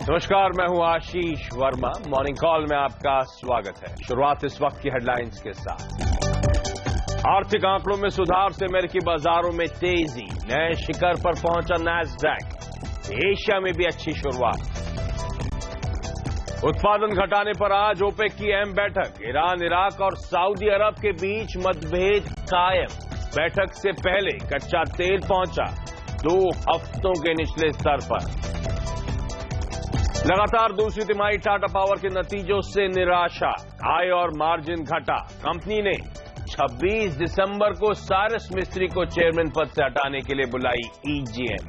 नमस्कार, मैं हूं आशीष वर्मा। मॉर्निंग कॉल में आपका स्वागत है। शुरुआत इस वक्त की हेडलाइंस के साथ। आर्थिक आंकड़ों में सुधार से अमेरिकी बाजारों में तेजी, नए शिखर पर पहुंचा नैस्डैक। एशिया में भी अच्छी शुरुआत। उत्पादन घटाने पर आज ओपेक की अहम बैठक। ईरान, इराक और सऊदी अरब के बीच मतभेद कायम। बैठक से पहले कच्चा तेल पहुंचा 2 हफ्तों के निचले स्तर पर। लगातार दूसरी तिमाही टाटा पावर के नतीजों से निराशा, आय और मार्जिन घटा। कंपनी ने 26 दिसंबर को साइरस मिस्त्री को चेयरमैन पद से हटाने के लिए बुलाई ईजीएम।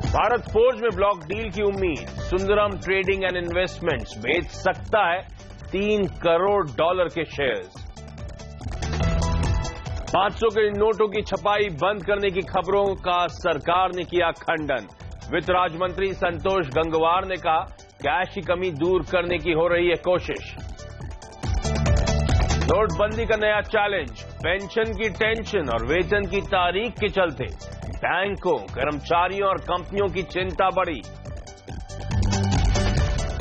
भारत फोर्ज में ब्लॉक डील की उम्मीद। सुंदरम ट्रेडिंग एंड इन्वेस्टमेंट्स बेच सकता है $3 करोड़ के शेयर्स। 500 के नोटों की छपाई बंद करने की खबरों का सरकार ने किया खंडन। वित्त राज्य मंत्री संतोष गंगवार ने कहा, कैश की कमी दूर करने की हो रही है कोशिश। नोटबंदी का नया चैलेंज, पेंशन की टेंशन और वेतन की तारीख के चलते बैंकों, कर्मचारियों और कंपनियों की चिंता बढ़ी।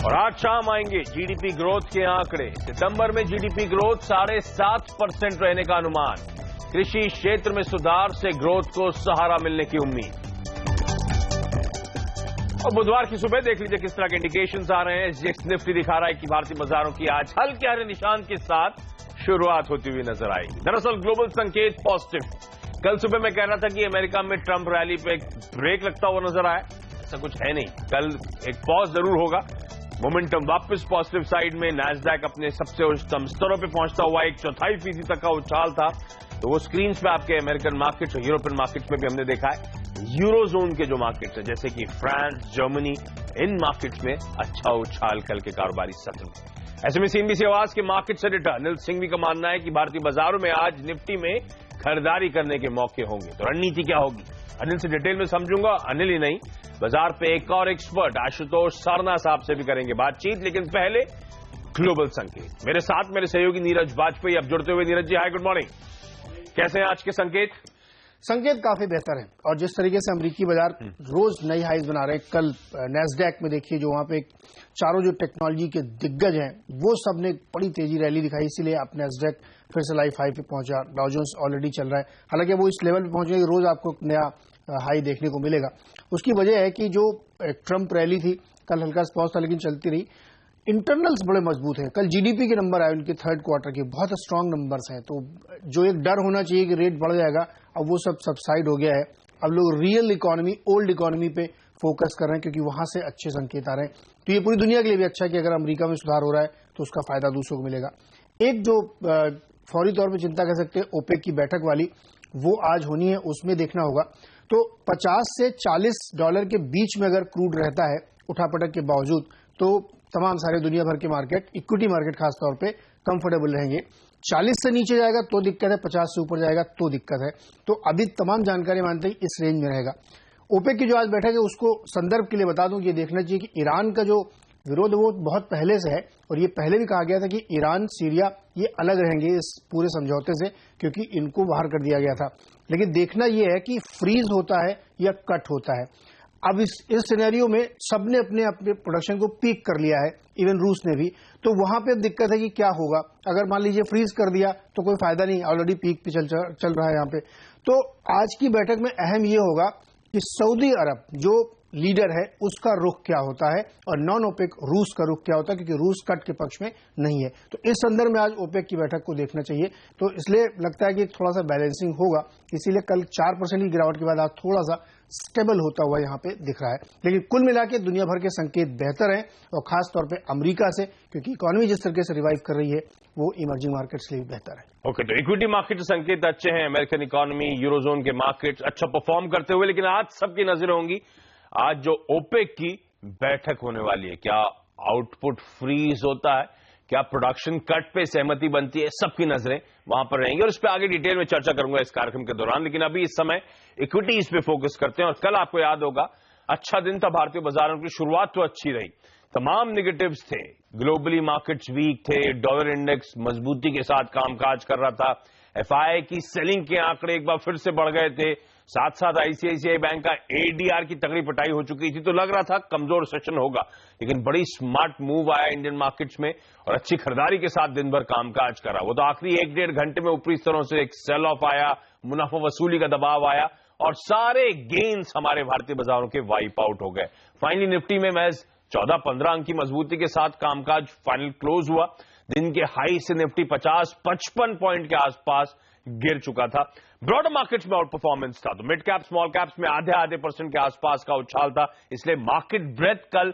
और आज शाम आएंगे जीडीपी ग्रोथ के आंकड़े। सितंबर में जीडीपी ग्रोथ 7.5% रहने का अनुमान। कृषि क्षेत्र में सुधार से ग्रोथ को सहारा मिलने की उम्मीद। और बुधवार की सुबह देख लीजिए किस तरह के इंडिकेशंस आ रहे हैं। एसजीएक्स निफ्टी दिखा रहा है कि भारतीय बाजारों की आज हल्के हरे निशान के साथ शुरुआत होती हुई नजर आएगी। दरअसल ग्लोबल संकेत पॉजिटिव। कल सुबह मैं कह रहा था कि अमेरिका में ट्रंप रैली पे एक ब्रेक लगता हुआ नजर आया, ऐसा कुछ है नहीं। कल एक पॉज जरूर होगा। मोमेंटम वापस पॉजिटिव साइड में। नैस्डैक अपने सबसे उच्चतम स्तरों पर पहुंचता हुआ 1/4% तक का उछाल था। तो वो स्क्रीन पे आपके अमेरिकन मार्केट्स और यूरोपियन मार्केट्स में भी हमने देखा है। यूरोजोन के जो मार्केट्स हैं जैसे कि फ्रांस, जर्मनी, इन मार्केट्स में अच्छा उछाल कल के कारोबारी सत्र में। ऐसे में सीएनबीसी आवाज के मार्केट एडिटर अनिल सिंह भी का मानना है कि भारतीय बाजारों में आज निफ्टी में खरीदारी करने के मौके होंगे। तो रणनीति क्या होगी, अनिल से डिटेल में समझूंगा। अनिल ही नहीं, बाजार पे एक और एक्सपर्ट आशुतोष सरना साहब से भी करेंगे बातचीत। लेकिन पहले ग्लोबल संकेत। मेरे साथ मेरे सहयोगी नीरज वाजपेयी अब जुड़ते हुए। नीरज जी, हाय, गुड मॉर्निंग। कैसे हैं आज के संकेत? संकेत काफी बेहतर है और जिस तरीके से अमेरिकी बाजार रोज नई हाईज बना रहे हैं। कल नैस्डैक में देखिए, जो वहां पे चारों जो टेक्नोलॉजी के दिग्गज हैं वो सब ने बड़ी तेजी रैली दिखाई, इसीलिए अब नैस्डैक फिर से लाइफ हाई पे पहुंचा। डाउ जोन्स ऑलरेडी चल रहा है, हालांकि वो इस लेवल पे पहुंचेगा कि रोज आपको नया हाई देखने को मिलेगा। उसकी वजह है कि जो ट्रंप रैली थी कल हल्का स्पॉज था लेकिन चलती रही। इंटरनल्स बड़े मजबूत हैं। कल जीडीपी के नंबर आए उनके थर्ड क्वार्टर के, बहुत स्ट्रांग नंबर्स हैं। तो जो एक डर होना चाहिए कि रेट बढ़ जाएगा, अब वो सब सबसाइड हो गया है। अब लोग रियल इकोनॉमी, ओल्ड इकोनॉमी पे फोकस कर रहे हैं क्योंकि वहां से अच्छे संकेत आ रहे हैं। तो ये पूरी दुनिया के लिए भी अच्छा है कि अगर अमेरिका में सुधार हो रहा है तो उसका फायदा दूसरों को मिलेगा। एक जो फौरी तौर पर चिंता कर सकते हैं, ओपेक की बैठक वाली, वो आज होनी है, उसमें देखना होगा। तो 50 से $40 के बीच में अगर क्रूड रहता है उठापटक के बावजूद, तो तमाम सारे दुनिया भर के मार्केट, इक्विटी मार्केट खासतौर पे कंफर्टेबल रहेंगे। 40 से नीचे जाएगा तो दिक्कत है, 50 से ऊपर जाएगा तो दिक्कत है। तो अभी तमाम जानकारी मानते हैं इस रेंज में रहेगा। ओपेक की जो आज बैठक है उसको संदर्भ के लिए बता दूं, ये देखना चाहिए कि ईरान का जो विरोध है वो बहुत पहले से है और ये पहले भी कहा गया था कि ईरान, सीरिया ये अलग रहेंगे इस पूरे समझौते से, क्योंकि इनको बाहर कर दिया गया था। लेकिन देखना यह है कि फ्रीज होता है या कट होता है। अब इस सिनेरियो में सबने अपने अपने प्रोडक्शन को पीक कर लिया है, इवन रूस ने भी। तो वहां पे दिक्कत है कि क्या होगा अगर मान लीजिए फ्रीज कर दिया तो कोई फायदा नहीं, ऑलरेडी पीक पे चल रहा है यहाँ पे। तो आज की बैठक में अहम ये होगा कि सऊदी अरब जो लीडर है उसका रुख क्या होता है और नॉन ओपेक रूस का रुख क्या होता है, क्योंकि रूस कट के पक्ष में नहीं है। तो इस संदर्भ में आज ओपेक की बैठक को देखना चाहिए। तो इसलिए लगता है कि थोड़ा सा बैलेंसिंग होगा, इसीलिए कल 4% की गिरावट के बाद आज थोड़ा सा स्टेबल होता हुआ यहाँ पे दिख रहा है। लेकिन कुल मिला के दुनिया भर के संकेत बेहतर हैं और खास तौर पे अमेरिका से, क्योंकि इकोनॉमी जिस तरीके से रिवाइव कर रही है वो इमर्जिंग मार्केट्स के लिए बेहतर है। ओके, तो इक्विटी मार्केट संकेत अच्छे हैं। अमेरिकन इकोनॉमी, यूरोजोन के मार्केट अच्छा परफॉर्म करते हुए। लेकिन आज सबकी नजरें होंगी आज जो ओपेक की बैठक होने वाली है। क्या आउटपुट फ्रीज होता है, क्या प्रोडक्शन कट पे सहमति बनती है, सबकी नजरें वहां पर रहेंगी और इस पे आगे डिटेल में चर्चा करूंगा इस कार्यक्रम के दौरान। लेकिन अभी इस समय इक्विटीज पे फोकस करते हैं। और कल आपको याद होगा अच्छा दिन था भारतीय बाजारों की, शुरुआत तो अच्छी रही, तमाम नेगेटिव्स थे, ग्लोबली मार्केट्स वीक थे, डॉलर इंडेक्स मजबूती के साथ कामकाज कर रहा था, एफआई की सेलिंग के आंकड़े एक बार फिर से बढ़ गए थे, साथ साथ आईसीआईसीआई बैंक का एडीआर की तगड़ी पिटाई हो चुकी थी, तो लग रहा था कमजोर सेशन होगा, लेकिन बड़ी स्मार्ट मूव आया इंडियन मार्केट्स में और अच्छी खरीदारी के साथ दिन भर कामकाज करा। वो तो आखिरी 1-1.5 घंटे में ऊपरी स्तरों से एक सेल ऑफ आया, मुनाफा वसूली का दबाव आया और सारे गेन्स हमारे भारतीय बाजारों के वाइप आउट हो गए। फाइनली निफ्टी में महज 14-15 अंक की मजबूती के साथ कामकाज फाइनल क्लोज हुआ। दिन के हाई से निफ्टी 50-55 पॉइंट के आसपास गिर चुका था। ब्रॉडर मार्केट्स में आउट परफॉर्मेंस था, तो मिड कैप स्मॉल कैप्स में आधे % के आसपास का उछाल था, इसलिए मार्केट ब्रेथ कल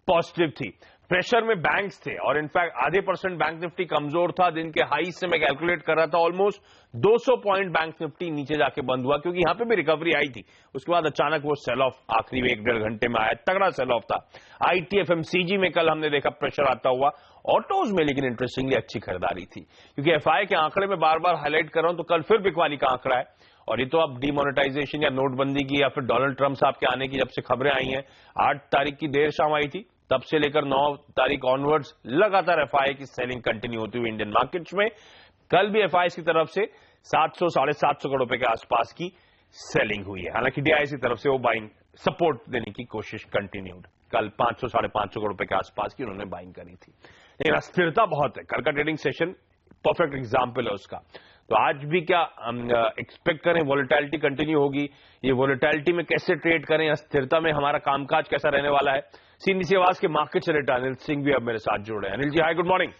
पॉजिटिव थी। प्रेशर में बैंक्स थे और इनफैक्ट आधे % बैंक निफ्टी कमजोर था। दिन के हाई से मैं कैलकुलेट कर रहा था ऑलमोस्ट 200 पॉइंट बैंक निफ्टी नीचे जाके बंद हुआ, क्योंकि यहां पे भी रिकवरी आई थी। उसके बाद अचानक वो सेल ऑफ आखिरी 1-1.5 घंटे में आया, तगड़ा सेल ऑफ था। आईटी एफएमसीजी में कल हमने देखा प्रेशर आता हुआ, ऑटोज में लेकिन इंटरेस्टिंगली अच्छी खरीदारी थी, क्योंकि एफआई के आंकड़े में बार बार हाईलाइट कर रहा हूं, तो कल फिर बिकवाली का आंकड़ा है और ये तो अब डिमोनेटाइजेशन या नोटबंदी की या फिर डोनाल्ड ट्रंप साहब के आने की जब से खबरें आई हैं, 8 तारीख की देर शाम आई थी, तब से लेकर 9 तारीख ऑनवर्ड्स लगातार एफआई की सेलिंग कंटिन्यू होती हुई इंडियन मार्केट्स में। कल भी एफआई की तरफ से 700-750 करोड़ रुपए के आसपास की सेलिंग हुई है। हालांकि डीआईएस की तरफ से वो बाइंग सपोर्ट देने की कोशिश कंटिन्यूड। कल 500-550 करोड़ रुपए के आसपास की उन्होंने बाइंग करी थी, लेकिन अस्थिरता बहुत है। कल का ट्रेडिंग सेशन परफेक्ट एग्जाम्पल है उसका। तो आज भी क्या एक्सपेक्ट करें, वोलेटिलिटी कंटिन्यू होगी, ये वोलेटिलिटी में कैसे ट्रेड करें, अस्थिरता में हमारा कामकाज कैसा रहने वाला है। सीनियर आवाज के मार्केट सेलेक्टर अनिल सिंह भी अब मेरे साथ जुड़ रहे हैं। अनिल जी हाय, गुड मॉर्निंग।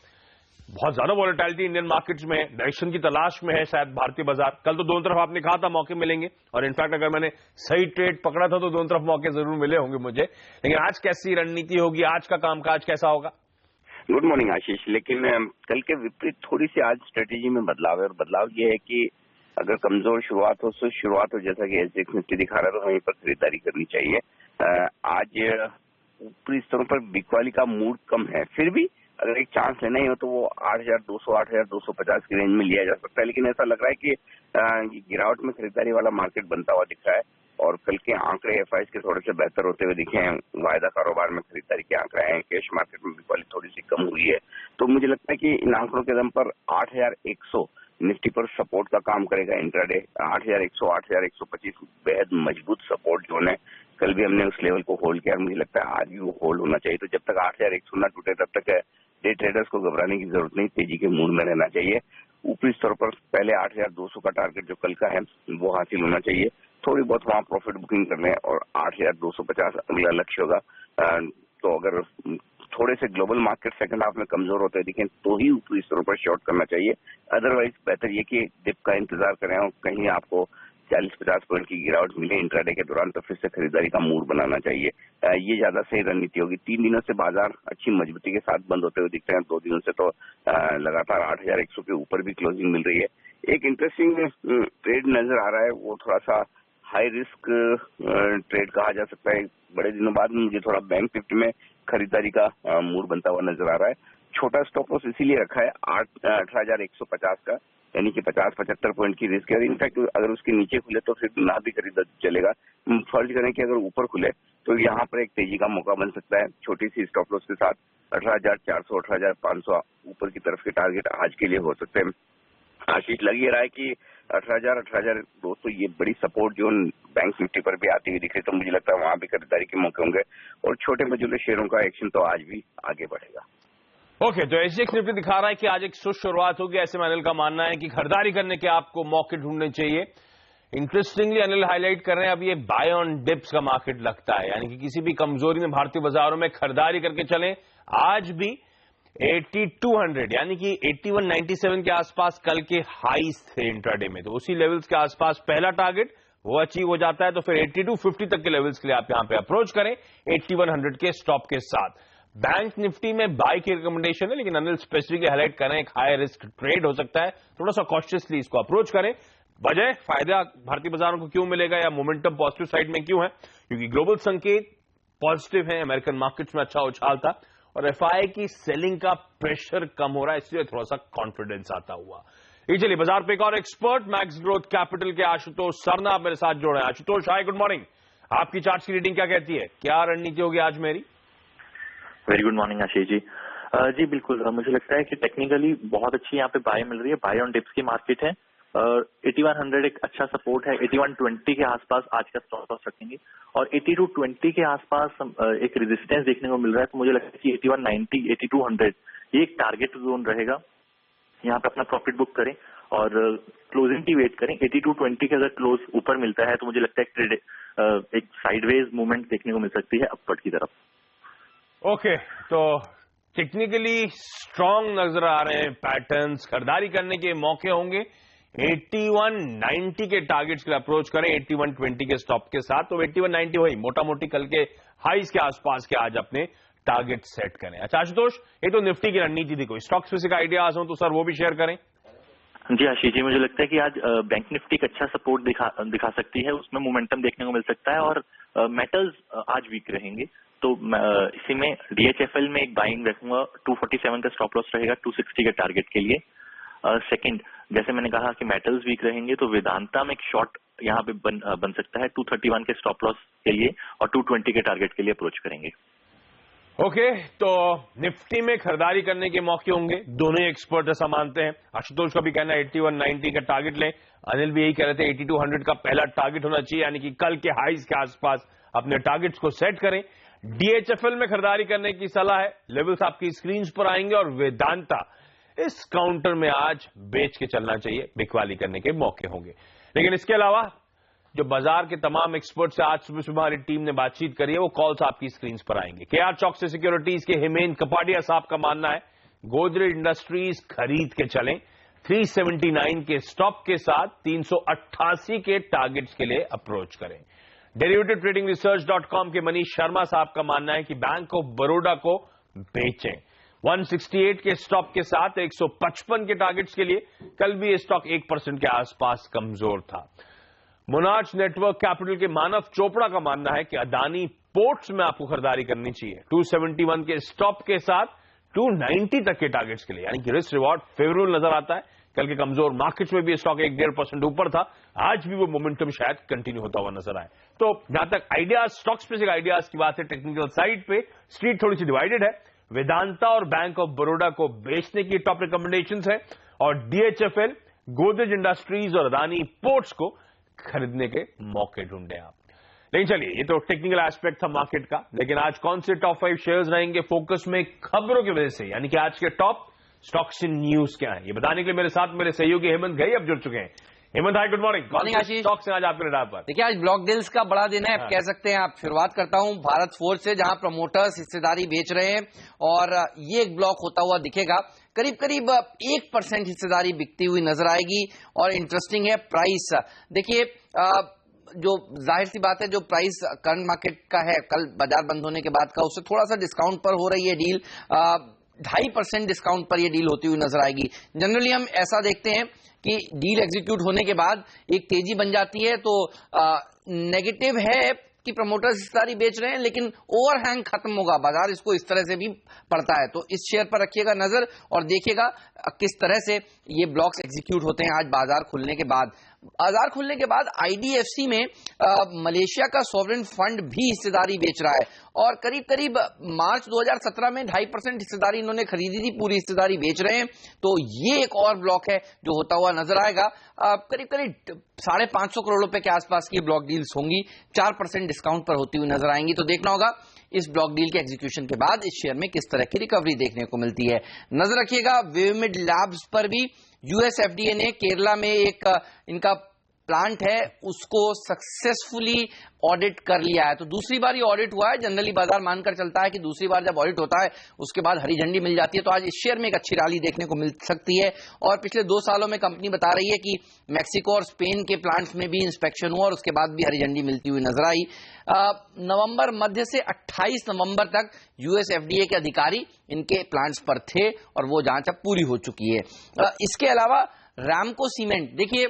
बहुत ज्यादा वोलेटिलिटी इंडियन मार्केट्स में, डायरेक्शन की तलाश में है शायद भारतीय बाजार। कल तो दोनों तरफ आपने कहा था मौके मिलेंगे और इनफैक्ट अगर मैंने सही ट्रेड पकड़ा था तो दोनों तरफ मौके जरूर मिले होंगे मुझे, लेकिन आज कैसी रणनीति होगी, आज का कामकाज कैसा होगा? गुड मॉर्निंग आशीष। लेकिन कल के विपरीत थोड़ी सी आज स्ट्रेटेजी में बदलाव है और बदलाव ये है कि अगर कमजोर शुरुआत हो तो शुरुआत हो, जैसा कि एसजेएक्स निफ्टी दिखा रहा है, तो वहीं पर खरीदारी करनी चाहिए। आज ऊपरी स्तरों पर बिकवाली का मूड कम है, फिर भी अगर एक चांस लेना ही हो तो वो 8,200 8,250 की रेंज में लिया जा सकता है। लेकिन ऐसा लग रहा है कि गिरावट में खरीदारी वाला मार्केट बनता हुआ दिख रहा है और कल के आंकड़े एफआई के थोड़े से बेहतर होते हुए दिखे हैं। वायदा कारोबार में खरीदारी के आंकड़े हैं, कैश मार्केट में बिकवाली थोड़ी सी कम हुई है, तो मुझे लगता है कि इन आंकड़ों के दम पर 8,100 निफ्टी पर सपोर्ट का काम करेगा इंट्राडे। 8,100 8,125 बेहद मजबूत सपोर्ट जोन है। कल भी हमने उस लेवल को होल्ड किया और मुझे लगता है आज भी वो होल्ड होना चाहिए। तो जब तक 8,100 न टूटे तब तक डे ट्रेडर्स को घबराने की जरूरत नहीं, तेजी के मूड में रहना चाहिए। ऊपरी स्तर पर पहले 8,200 का टारगेट जो कल का है वो हासिल होना चाहिए। थोड़ी बहुत वहां प्रॉफिट बुकिंग कर लें और 8,250 अगला लक्ष्य होगा। तो अगर थोड़े से ग्लोबल मार्केट सेकंड हाफ में कमजोर होते दिखें तो ही ऊपरी स्तरों पर शॉर्ट करना चाहिए। अदरवाइज बेहतर ये कि डिप का इंतजार करें और कहीं आपको 40-50 पॉइंट की गिरावट मिले इंट्राडे के दौरान तो फिर से खरीदारी का मूड बनाना चाहिए। ये ज्यादा सही रणनीति होगी। 3 दिनों से बाजार अच्छी मजबूती के साथ बंद होते हुए दिखते हैं। 2 दिनों से तो लगातार 8,100 के ऊपर भी क्लोजिंग मिल रही है। एक इंटरेस्टिंग ट्रेड नजर आ रहा है, वो थोड़ा सा हाई रिस्क ट्रेड कहा जा सकता है। बड़े दिनों बाद मुझे थोड़ा बैंक निफ्टी में खरीदारी का मूड बनता हुआ नजर आ रहा है। छोटा स्टॉप लॉस इसीलिए रखा है 18,150 का, यानी कि 50-75 पॉइंट की रिस्क है। इनफैक्ट अगर उसके नीचे खुले तो फिर ना भी खरीदा चलेगा। फर्ज करें कि अगर ऊपर खुले तो यहाँ पर एक तेजी का मौका बन सकता है। छोटी सी स्टॉप लॉस के साथ 18,400 18,500 ऊपर की तरफ के टारगेट आज के लिए हो सकते हैं। आशीष, लग ये रहा है कि 18,200 ये बड़ी सपोर्ट जोन बैंक निफ्टी पर भी आती हुई दिख रही, तो मुझे लगता है वहां भी खरीदारी के मौके होंगे और छोटे मझोले शेयरों का एक्शन तो आज भी आगे बढ़ेगा। ओके, तो एसजेएक्स निफ्टी दिखा रहा है कि आज एक सुस्त शुरुआत होगी। ऐसे में अनिल का मानना है कि खरीदारी करने के आपको मौके ढूंढने चाहिए। इंटरेस्टिंगली अनिल हाईलाइट कर रहे हैं, अब ये बाय ऑन डिप्स का मार्केट लगता है, यानी कि किसी भी कमजोरी में भारतीय बाजारों में खरीदारी करके चलें। आज भी 8200 यानी कि 8197 के आसपास कल के हाईस थे इंट्राडे में, तो उसी लेवल्स के आसपास पहला टारगेट वो अचीव हो जाता है, तो फिर 8250 तक के लेवल्स के लिए आप यहां पे अप्रोच करें 8100 के स्टॉप के साथ। बैंक निफ्टी में बाय की रिकमेंडेशन है, लेकिन अनिल स्पेसिफिकली हाईलाइट करें एक हाई रिस्क ट्रेड हो सकता है, थोड़ा सा कॉशियसली इसको अप्रोच करें। वजह फायदा भारतीय बाजारों को क्यों मिलेगा या मोमेंटम पॉजिटिव साइड में क्यों है, क्योंकि ग्लोबल संकेत पॉजिटिव है, अमेरिकन मार्केट्स में अच्छा उछाल था और एफआई की सेलिंग का प्रेशर कम हो रहा है, इसलिए थोड़ा सा कॉन्फिडेंस आता हुआ। चलिए बाजार पे एक और एक्सपर्ट मैक्स ग्रोथ कैपिटल के आशुतोष सरना मेरे साथ जोड़े हैं। आशुतोष हाय, गुड मॉर्निंग। आपकी चार्ट की रीडिंग क्या कहती है, क्या रणनीति होगी आज मेरी? Very good morning Ashish ji. जी बिल्कुल, मुझे लगता है कि टेक्निकली बहुत अच्छी यहाँ पे बाय मिल रही है, बाय ऑन डिप्स की मार्केट है 8100 एक अच्छा सपोर्ट है। 8120 के आसपास आज का स्टॉप लॉस रखेंगे और 8220 के आसपास एक रेजिस्टेंस देखने को मिल रहा है। तो मुझे लगता है कि 8190, 8200 ये एक टारगेट जोन रहेगा। यहाँ पे अपना प्रॉफिट बुक करें और क्लोजिंग की वेट करें। 8220 के अगर क्लोज ऊपर मिलता है तो मुझे लगता है एक साइडवेज मूवमेंट देखने को मिल सकती है अपवर्ड की तरफ। ओके, तो टेक्निकली स्ट्रांग नजर आ रहे हैं पैटर्न्स, खरीदारी करने के मौके होंगे। 8190 के टारगेट्स के लिए अप्रोच करें 8120 के स्टॉप के साथ। तो 8190 वही मोटा मोटी कल के हाइस के आसपास के आज अपने टारगेट सेट करें। अच्छा आशुतोष, ये तो निफ्टी की रणनीति थी, कोई स्टॉक स्पेसिफिक आइडियाज हो तो सर वो भी शेयर करें। जी आशीष जी, मुझे लगता है कि आज बैंक निफ्टी एक अच्छा सपोर्ट दिखा सकती है, उसमें मोमेंटम देखने को मिल सकता है और मेटल्स आज वीक रहेंगे। तो इसी में DHFL में एक बाइंग रखूंगा। 247 का स्टॉप लॉस रहेगा 260 के टारगेट के लिए। सेकंड, जैसे मैंने कहा कि मेटल्स वीक रहेंगे तो वेदांता में एक शॉर्ट यहाँ पे बन सकता है 231 के स्टॉप लॉस के लिए और 220 के टारगेट के लिए अप्रोच करेंगे। ओके, तो निफ्टी में खरीदारी करने के मौके होंगे, दोनों एक्सपर्ट ऐसा मानते हैं। आशुतोष का भी कहना है 8190 का टारगेट लें, अनिल भी यही कह रहे थे 8200 का पहला टारगेट होना चाहिए, यानी कि कल के हाइज के आसपास अपने टारगेट्स को सेट करें। DHFL में खरीदारी करने की सलाह है, लेवल्स आपकी स्क्रीन पर आएंगे और वेदांता इस काउंटर में आज बेच के चलना चाहिए, बिकवाली करने के मौके होंगे। लेकिन इसके अलावा जो बाजार के तमाम एक्सपर्ट से आज सुबह सुबह हमारी टीम ने बातचीत करी है, वो कॉल्स आपकी स्क्रीन पर आएंगे। KR चौकसी सिक्योरिटीज के हिमेन कपाडिया साहब का मानना है गोदरेज इंडस्ट्रीज खरीद के चलें 379 के स्टॉप के साथ 388 के टारगेट्स के लिए अप्रोच करें। डेरिवेटिव ट्रेडिंग रिसर्च.com के मनीष शर्मा साहब का मानना है कि बैंक ऑफ बड़ौदा को बेचें 168 के स्टॉप के साथ 155 के टारगेट्स के लिए। कल भी ये स्टॉक 1% के आसपास कमजोर था। मोनार्च नेटवर्क कैपिटल के मानव चोपड़ा का मानना है कि अदानी पोर्ट्स में आपको खरीदारी करनी चाहिए 271 के स्टॉप के साथ 290 तक के टारगेट्स के लिए, यानी कि रिस्क रिवॉर्ड फेवरेबल नजर आता है। कल के कमजोर मार्केट्स में भी स्टॉक 1.5% ऊपर था, आज भी वो मोमेंटम शायद कंटिन्यू होता हुआ नजर आए। तो जहां तक आइडियाज, स्टॉक स्पेसिफिक आइडियाज की बात है, टेक्निकल साइड पे स्ट्रीट थोड़ी सी डिवाइडेड है। वेदांता और बैंक ऑफ बड़ौदा को बेचने की टॉप रिकमेंडेशंस है और DHFL, गोदरेज इंडस्ट्रीज और अदानी पोर्ट्स को खरीदने के मौके ढूंढे आप। लेकिन चलिए, ये तो टेक्निकल एस्पेक्ट था मार्केट का, लेकिन आज कौन से टॉप 5 शेयर्स रहेंगे फोकस में खबरों की वजह से, यानी कि आज के टॉप स्टॉक्स इन न्यूज क्या है, ये बताने के लिए मेरे साथ मेरे सहयोगी हेमंत घई अब जुड़ चुके हैं। Hemant hi, good morning. Morning Ashish. Stocks हैं आज आपके रडार पर? देखिए, आज ब्लॉक डील्स का बड़ा दिन है, आप कह सकते हैं। आप शुरुआत करता हूं भारत फोर्ज से, जहां प्रमोटर्स हिस्सेदारी बेच रहे हैं और ये एक ब्लॉक होता हुआ दिखेगा। करीब करीब 1% हिस्सेदारी बिकती हुई नजर आएगी और इंटरेस्टिंग है प्राइस। देखिए, जो जाहिर सी बात है, जो प्राइस करंट मार्केट का है कल बाजार बंद होने के बाद का, उससे थोड़ा सा डिस्काउंट पर हो रही है डील। 2.5% डिस्काउंट पर ये डील होती हुई नजर आएगी। जनरली हम ऐसा देखते हैं कि डील एग्जीक्यूट होने के बाद एक तेजी बन जाती है, तो नेगेटिव है कि प्रमोटर्स हिस्सेदारी बेच रहे हैं, लेकिन ओवरहैंग खत्म होगा, बाजार इसको इस तरह से भी पड़ता है। तो इस शेयर पर रखिएगा नजर और देखिएगा किस तरह से ये ब्लॉक्स एग्जीक्यूट होते हैं आज बाजार खुलने के बाद। बाजार खुलने के बाद IDFC में मलेशिया का सॉवरेन फंड भी हिस्सेदारी बेच रहा है और करीब करीब मार्च 2017 में 2.5% हिस्सेदारी इन्होंने खरीदी थी, पूरी हिस्सेदारी बेच रहे हैं। तो ये एक और ब्लॉक है जो होता हुआ नजर आएगा। करीब करीब 550 करोड़ रुपए के आसपास की ब्लॉक डील्स होंगी, 4% डिस्काउंट पर होती हुई नजर आएंगी। तो देखना होगा इस ब्लॉक डील के एग्जीक्यूशन के बाद इस शेयर में किस तरह की रिकवरी देखने को मिलती है। नजर रखिएगा विविमिड लैब्स पर भी। US FDA ने केरला में एक इनका प्लांट है उसको सक्सेसफुली ऑडिट कर लिया है। तो दूसरी बार ये ऑडिट हुआ है। जनरली बाजार मानकर चलता है कि दूसरी बार जब ऑडिट होता है उसके बाद हरी झंडी मिल जाती है। तो आज इस शेयर में एक अच्छी रैली देखने को मिल सकती है। और पिछले 2 सालों में कंपनी बता रही है कि मैक्सिको और स्पेन के प्लांट्स में भी इंस्पेक्शन हुआ और उसके बाद भी हरी झंडी मिलती हुई नजर आई। नवंबर मध्य से 28 नवंबर तक US FDA के अधिकारी इनके प्लांट्स पर थे और वो जांच अब पूरी हो चुकी है। इसके अलावा रैमको सीमेंट, देखिए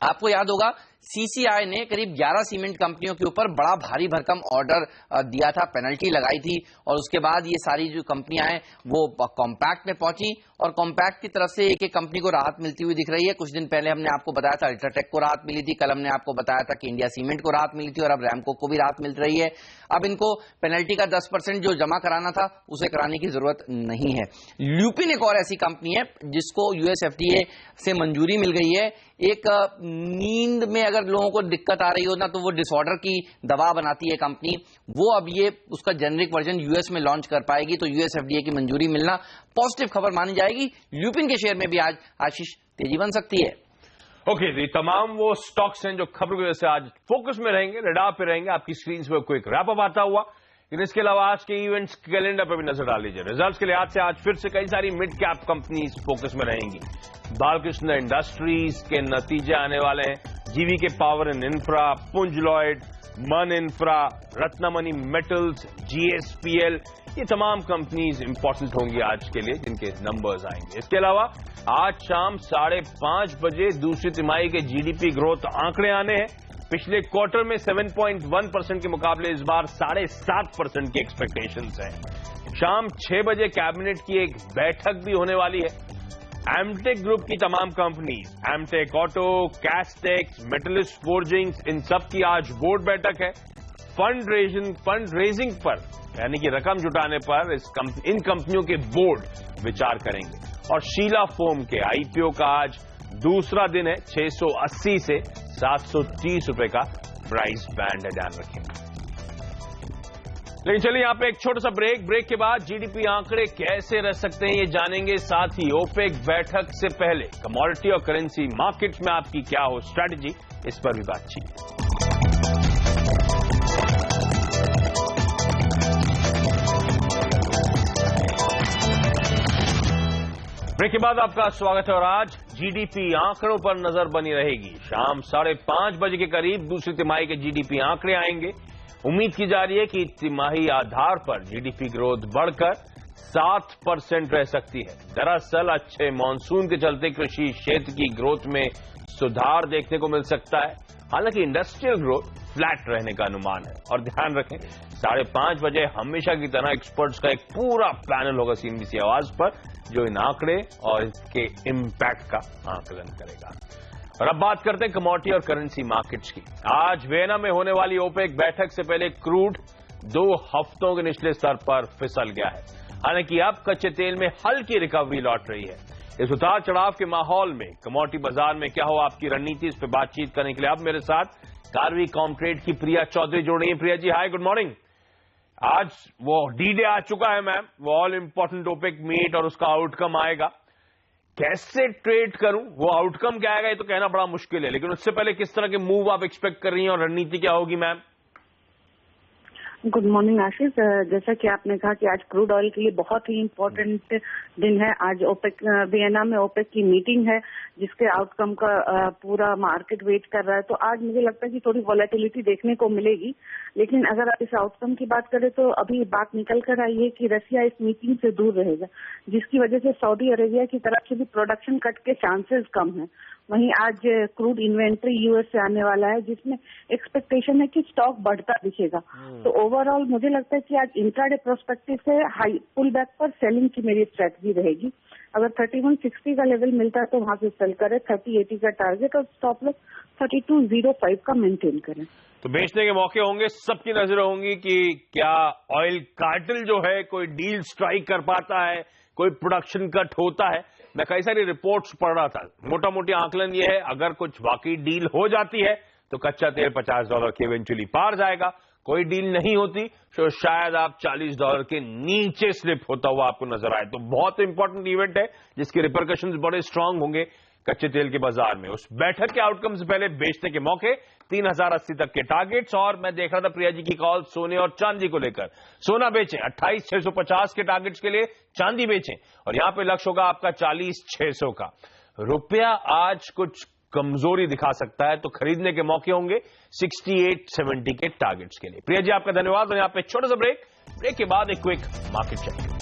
आपको याद होगा सीसीआई ने करीब 11 सीमेंट कंपनियों के ऊपर बड़ा भारी भरकम ऑर्डर दिया था, पेनल्टी लगाई थी, और उसके बाद ये सारी जो कंपनियां हैं वो कॉम्पैक्ट में पहुंची और कॉम्पैक्ट की तरफ से एक एक कंपनी को राहत मिलती हुई दिख रही है। कुछ दिन पहले हमने आपको बताया था अल्ट्राटेक को राहत मिली थी, कल हमने आपको बताया था कि इंडिया सीमेंट को राहत मिली थी और अब रैमको को भी राहत मिल रही है। अब इनको पेनल्टी का 10% जो जमा कराना था उसे कराने की जरूरत नहीं है। ल्यूपिन एक और ऐसी कंपनी है जिसको यूएस एफडीए से मंजूरी मिल गई है। एक नींद में अगर लोगों को दिक्कत आ रही हो ना, तो वो डिसऑर्डर की दवा बनाती है कंपनी, वो अब ये उसका जेनरिक वर्जन यूएस में लॉन्च कर पाएगी, तो यूएस एफडीए की मंजूरी मिलना पॉजिटिव खबर मानी जाएगी। ल्यूपिन के शेयर में भी आज आशीष तेजी बन सकती है। ओके जी, तमाम वो स्टॉक्स हैं जो खबर की वजह से आज फोकस में रहेंगे, रडार पे रहेंगे। आपकी स्क्रीन पे क्विक रैप अप आता हुआ, लेकिन इसके अलावा आज के इवेंट्स कैलेंडर पर भी नजर डाल लीजिए। रिजल्ट्स के लिहाज से आज फिर से कई सारी मिड कैप कंपनीज फोकस में रहेंगी। बालकृष्ण इंडस्ट्रीज के नतीजे आने वाले हैं, जीवीके पावर एंड इंफ्रा, पुंज लॉयड, मन इंफ्रा, रत्नमणि मेटल्स, जीएसपीएल, ये तमाम कंपनीज इंपॉर्टेंट होंगी आज के लिए जिनके नंबर्स आएंगे। इसके अलावा आज शाम 5:30 बजे दूसरी तिमाही के जीडीपी ग्रोथ आंकड़े आने हैं। पिछले क्वार्टर में 7.1% के मुकाबले इस बार 7.5% की एक्सपेक्टेशंस हैं। शाम 6 बजे कैबिनेट की एक बैठक भी होने वाली है। एमटेक ग्रुप की तमाम companies, Amtek auto, Castex, Metalyst forgings, इन सब की आज बोर्ड बैठक है। फंड रेजिंग पर यानी कि रकम जुटाने पर इन कंपनियों के बोर्ड विचार करेंगे। और शीला फोम के आईपीओ का आज दूसरा दिन है। 680 से 730 रुपए का प्राइस बैंड है, ध्यान रखेंगे। लेकिन चलिए यहां पे एक छोटा सा ब्रेक के बाद जीडीपी आंकड़े कैसे रह सकते हैं ये जानेंगे। साथ ही ओपेक बैठक से पहले कमोडिटी और करेंसी मार्केट्स में आपकी क्या हो स्ट्रैटेजी, इस पर भी बातचीत। ब्रेक के बाद आपका स्वागत है और आज जीडीपी आंकड़ों पर नजर बनी रहेगी। शाम 5:30 बजे के करीब दूसरी तिमाही के जीडीपी आंकड़े आएंगे। उम्मीद की जा रही है कि तिमाही आधार पर जीडीपी ग्रोथ बढ़कर 7% रह सकती है। दरअसल अच्छे मानसून के चलते कृषि क्षेत्र की ग्रोथ में सुधार देखने को मिल सकता है। हालांकि इंडस्ट्रियल ग्रोथ फ्लैट रहने का अनुमान है। और ध्यान रखें 5:30 बजे हमेशा की तरह एक्सपर्ट्स का एक पूरा पैनल होगा सीएनबीसी आवाज पर, जो इन आंकड़े और इसके इम्पैक्ट का आकलन करेगा। और अब बात करते हैं कमोडिटी और करेंसी मार्केट्स की। आज वियना में होने वाली ओपेक बैठक से पहले क्रूड 2 हफ्तों के निचले स्तर पर फिसल गया है। हालांकि अब कच्चे तेल में हल्की रिकवरी लौट रही है। इस उतार चढ़ाव के माहौल में कमोडिटी बाजार में क्या हो आपकी रणनीति, इस पर बातचीत करने के लिए अब मेरे साथ कार्वी कॉमट्रेड की प्रिया चौधरी जुड़ रही है। प्रिया जी हाय, गुड मॉर्निंग। आज वो डी-डे आ चुका है मैम, वो ऑल इंपॉर्टेंट ओपेक मीट और उसका आउटकम आएगा। कैसे ट्रेड करूं, वो आउटकम क्या आएगा ये तो कहना बड़ा मुश्किल है, लेकिन उससे पहले किस तरह के मूव आप एक्सपेक्ट कर रही हैं और रणनीति क्या होगी मैम? गुड मॉर्निंग आशीष। जैसा कि आपने कहा कि आज क्रूड ऑयल के लिए बहुत ही इम्पोर्टेंट दिन है। आज ओपेक वियना में ओपेक की मीटिंग है जिसके आउटकम का पूरा मार्केट वेट कर रहा है। तो आज मुझे लगता है कि थोड़ी वॉलेटिलिटी देखने को मिलेगी। लेकिन अगर आप इस आउटकम की बात करें तो अभी बात निकल कर आई है कि रसिया इस मीटिंग से दूर रहेगा, जिसकी वजह से सऊदी अरेबिया की तरफ से भी प्रोडक्शन कट के चांसेस कम है। वहीं आज क्रूड इन्वेंट्री यूएस से आने वाला है जिसमें एक्सपेक्टेशन है कि स्टॉक बढ़ता दिखेगा। तो ओवरऑल मुझे लगता है कि आज इंट्राडे प्रोस्पेक्टिव से हाई पुल बैक पर सेलिंग की मेरी स्ट्रेटजी रहेगी। अगर 3160 का लेवल मिलता है तो वहां से सेल करें, 3080 का टारगेट और स्टॉप लॉस 3205 का मेंटेन करें। तो बेचने के मौके होंगे, सबकी नजर होंगी कि क्या ऑयल कार्टेल जो है कोई डील स्ट्राइक कर पाता है, कोई प्रोडक्शन कट होता है। मैं कई सारी रिपोर्ट्स पढ़ रहा था, मोटा मोटी आकलन ये है अगर कुछ वाकई डील हो जाती है तो कच्चा तेल $50 के इवेंचुअली पार जाएगा। कोई डील नहीं होती तो शायद आप $40 के नीचे स्लिप होता हुआ आपको नजर आए। तो बहुत इंपॉर्टेंट इवेंट है जिसके रिपरकशंस बड़े स्ट्रांग होंगे कच्चे तेल के बाजार में। उस बैठक के आउटकम से पहले बेचने के मौके 3080 तक के टारगेट्स। और मैं देख रहा था प्रिया जी की कॉल सोने और चांदी को लेकर। सोना बेचें 28,650 के टारगेट्स के लिए, चांदी बेचें और यहां पे लक्ष्य होगा आपका 40,600 का। रुपया आज कुछ कमजोरी दिखा सकता है तो खरीदने के मौके होंगे 6870 के टारगेट्स के लिए। प्रिया जी आपका धन्यवाद। और यहां पे छोटा सा ब्रेक के बाद एक क्विक मार्केट चेक।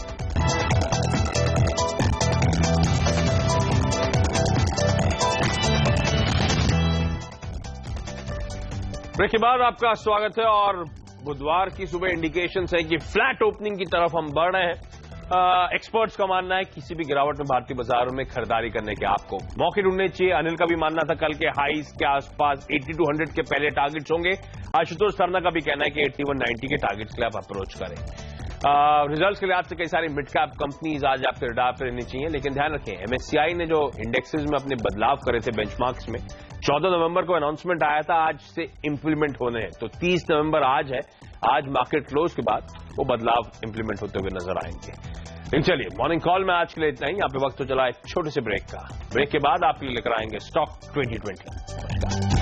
ब्रेक के बाद आपका स्वागत है और बुधवार की सुबह इंडिकेशंस है कि फ्लैट ओपनिंग की तरफ हम बढ़ रहे हैं। एक्सपर्ट्स का मानना है किसी भी गिरावट में भारतीय बाजारों में खरीदारी करने के आपको मौके ढूंढने चाहिए। अनिल का भी मानना था कल के हाईज के आसपास 80 to 100 के पहले टारगेट्स होंगे। आशुतोष सरना का भी कहना है कि 81-90 के टारगेट्स के लिए आप अप्रोच करें। रिजल्ट्स के लिहाज से कई सारी मिड कैप कंपनीज आज आपके रडार पर रहनी चाहिए, लेकिन ध्यान रखें एमएससीआई ने जो इंडेक्सेस में अपने बदलाव करे थे बेंचमार्क्स में 14 नवंबर को अनाउंसमेंट आया था, आज से इंप्लीमेंट होने हैं। तो 30 नवंबर आज है, आज मार्केट क्लोज के बाद वो बदलाव इंप्लीमेंट होते हुए नजर आएंगे। लेकिन चलिए मॉर्निंग कॉल में आज के लिए इतना ही। यहाँ पे वक्त तो चला एक छोटे से ब्रेक का। ब्रेक के बाद आपके लिए लेकर आएंगे स्टॉक 2020।